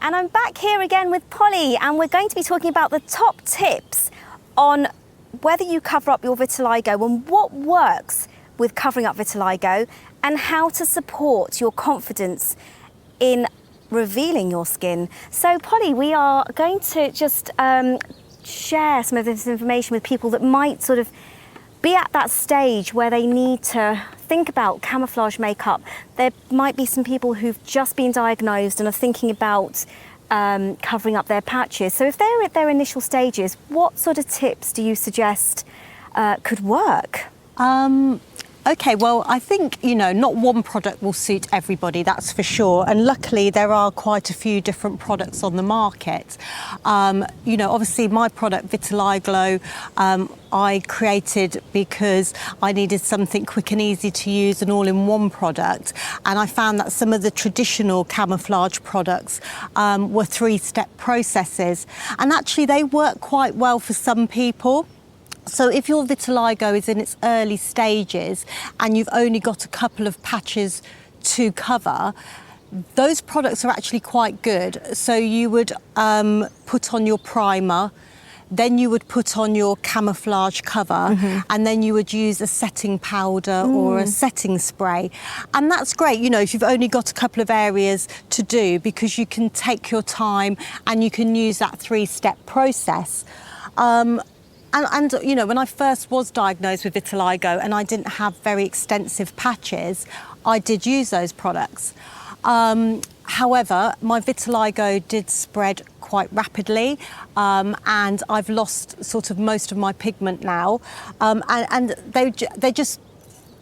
And I'm back here again with Polly, and we're going to be talking about the top tips on whether you cover up your vitiligo and what works with covering up vitiligo, and how to support your confidence in revealing your skin. So Polly, we are going to just share some of this information with people that might sort of be at that stage where they need to think about camouflage makeup. There might be some people who've just been diagnosed and are thinking about covering up their patches. So if they're at their initial stages, what sort of tips do you suggest could work? Okay, well, I think, not one product will suit everybody, that's for sure. And luckily, there are quite a few different products on the market. Obviously, my product, Vitiliglow, I created because I needed something quick and easy to use, an all-in-one product. And I found that some of the traditional camouflage products were three-step processes. And actually, they work quite well for some people. So if your vitiligo is in its early stages and you've only got a couple of patches to cover, those products are actually quite good. So you would put on your primer, then you would put on your camouflage cover, and then you would use a setting powder or a setting spray. And that's great, if you've only got a couple of areas to do, because you can take your time and you can use that three-step process. And when I first was diagnosed with vitiligo and I didn't have very extensive patches, I did use those products. However, my vitiligo did spread quite rapidly, and I've lost sort of most of my pigment now, and they just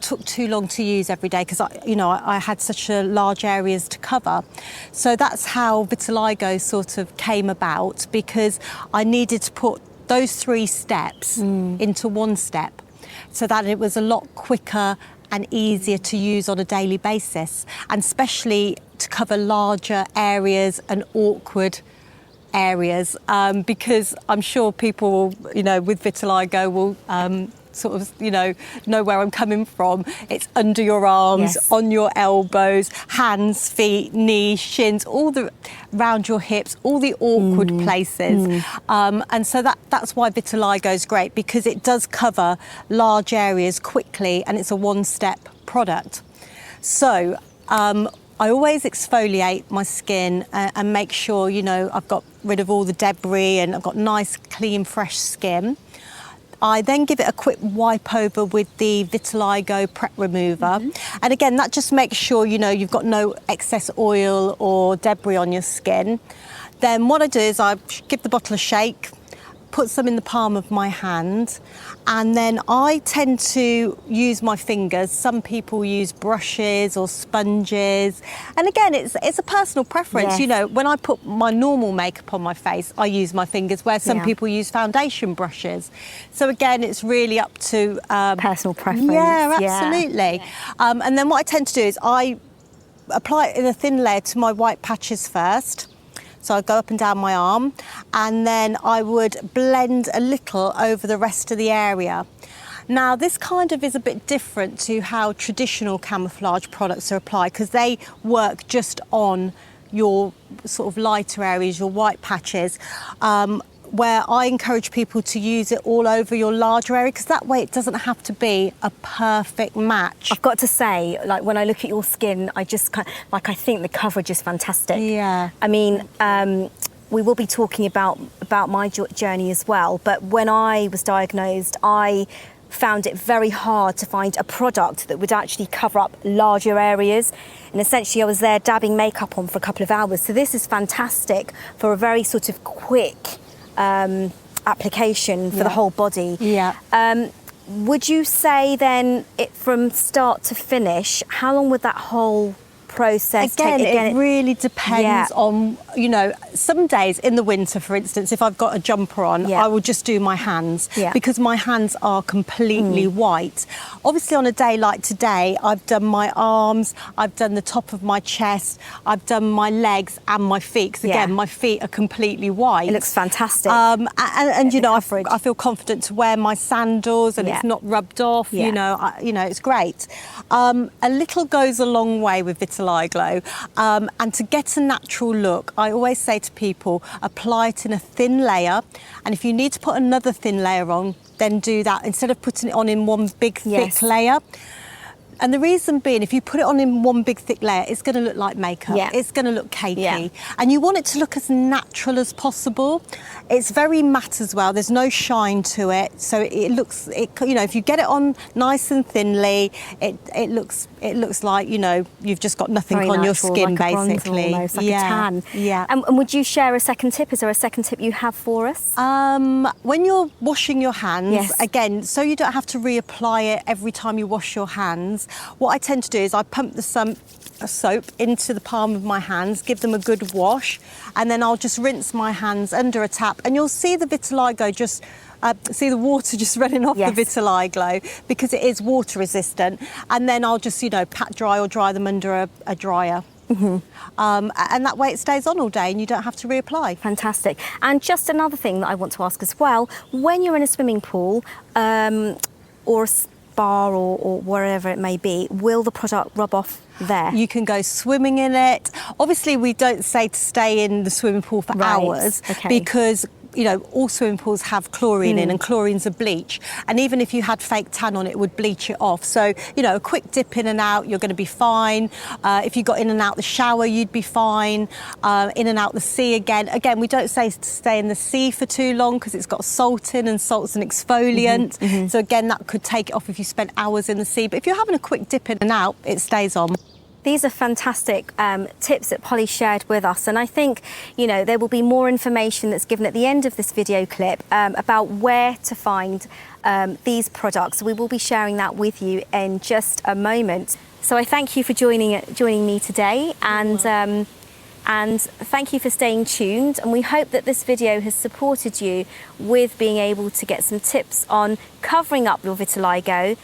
took too long to use every day because I had such a large areas to cover. So that's how vitiligo sort of came about, because I needed to put those three steps into one step so that it was a lot quicker and easier to use on a daily basis, and especially to cover larger areas and awkward areas, because I'm sure people, with vitiligo will sort of, know where I'm coming from. It's under your arms, yes, on your elbows, hands, feet, knees, shins, all the around your hips, all the awkward places. And so that's why vitiligo is great, because it does cover large areas quickly, and it's a one-step product. So I always exfoliate my skin and make sure, I've got rid of all the debris and I've got nice, clean, fresh skin. I then give it a quick wipe over with the Vitiligo Prep Remover. And again, that just makes sure, you've got no excess oil or debris on your skin. Then what I do is I give the bottle a shake, put some in the palm of my hand, and then I tend to use my fingers. Some people use brushes or sponges. And again, it's a personal preference. Yes. When I put my normal makeup on my face, I use my fingers, where some people use foundation brushes. So again, it's really up to personal preference. Yeah, absolutely. And then what I tend to do is I apply it in a thin layer to my white patches first. So I go up and down my arm, and then I would blend a little over the rest of the area. Now, this kind of is a bit different to how traditional camouflage products are applied, because they work just on your sort of lighter areas, your white patches, where I encourage people to use it all over your larger area, because that way it doesn't have to be a perfect match. I've got to say, when I look at your skin, I just I think the coverage is fantastic. Yeah. I mean, we will be talking about my journey as well, but when I was diagnosed, I found it very hard to find a product that would actually cover up larger areas. And essentially I was there dabbing makeup on for a couple of hours. So this is fantastic for a very sort of quick application for the whole body. Yeah. Would you say then, from start to finish, how long would that whole process take? Again, it really depends on, some days in the winter, for instance, if I've got a jumper on, I will just do my hands, because my hands are completely white. Obviously, on a day like today, I've done my arms, I've done the top of my chest, I've done my legs and my feet, because again, my feet are completely white. It looks fantastic. And I feel confident to wear my sandals, and it's not rubbed off, it's great. A little goes a long way with vitiligo. Vitiliglow. And to get a natural look, I always say to people, apply it in a thin layer. And if you need to put another thin layer on, then do that instead of putting it on in one big thick layer. And the reason being, if you put it on in one big thick layer, it's going to look like makeup. Yeah. It's going to look cakey. Yeah. And you want it to look as natural as possible. It's very matte as well. There's no shine to it. So it looks, you know, if you get it on nice and thinly, it looks like, you know, you've just got nothing Very on your natural, skin, like a bronzer basically. almost, like a tan. Yeah. And would you share a second tip? Is there a second tip you have for us? When you're washing your hands, Yes. again, so you don't have to reapply it every time you wash your hands, what I tend to do is I pump the soap into the palm of my hands, give them a good wash, and then I'll just rinse my hands under a tap, and you'll see the vitiligo just see the water just running off Yes. the Vitiliglow, because it is water resistant. And then I'll just, you know, pat dry or dry them under a dryer. And that way it stays on all day and you don't have to reapply. Fantastic. And just another thing that I want to ask as well, when you're in a swimming pool or a spa or wherever it may be, will the product rub off there? You can go swimming in it. Obviously, we don't say to stay in the swimming pool for hours, because, you know, all swimming pools have chlorine in, and chlorine's a bleach. And even if you had fake tan on, it would bleach it off. So, you know, a quick dip in and out, you're going to be fine. If you got in and out the shower, you'd be fine. In and out the sea again. Again, we don't say to stay in the sea for too long because it's got salt in, and salt's an exfoliant. So again, that could take it off if you spent hours in the sea. But if you're having a quick dip in and out, it stays on. These are fantastic tips that Polly shared with us, and I think, you know, there will be more information that's given at the end of this video clip about where to find these products. We will be sharing that with you in just a moment. So I thank you for joining me today, and thank you for staying tuned, and we hope that this video has supported you with being able to get some tips on covering up your vitiligo.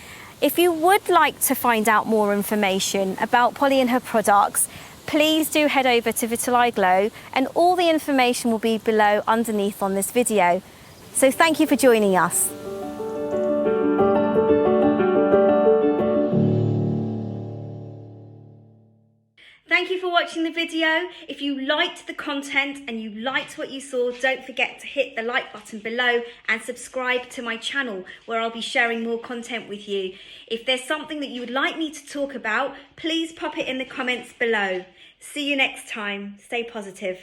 If you would like to find out more information about Polly and her products, please do head over to Vitiliglow, and all the information will be below underneath on this video. So thank you for joining us. Thank you for watching the video. If you liked the content and you liked what you saw, don't forget to hit the like button below and subscribe to my channel, where I'll be sharing more content with you. If there's something that you would like me to talk about, please pop it in the comments below. See you next time. Stay positive.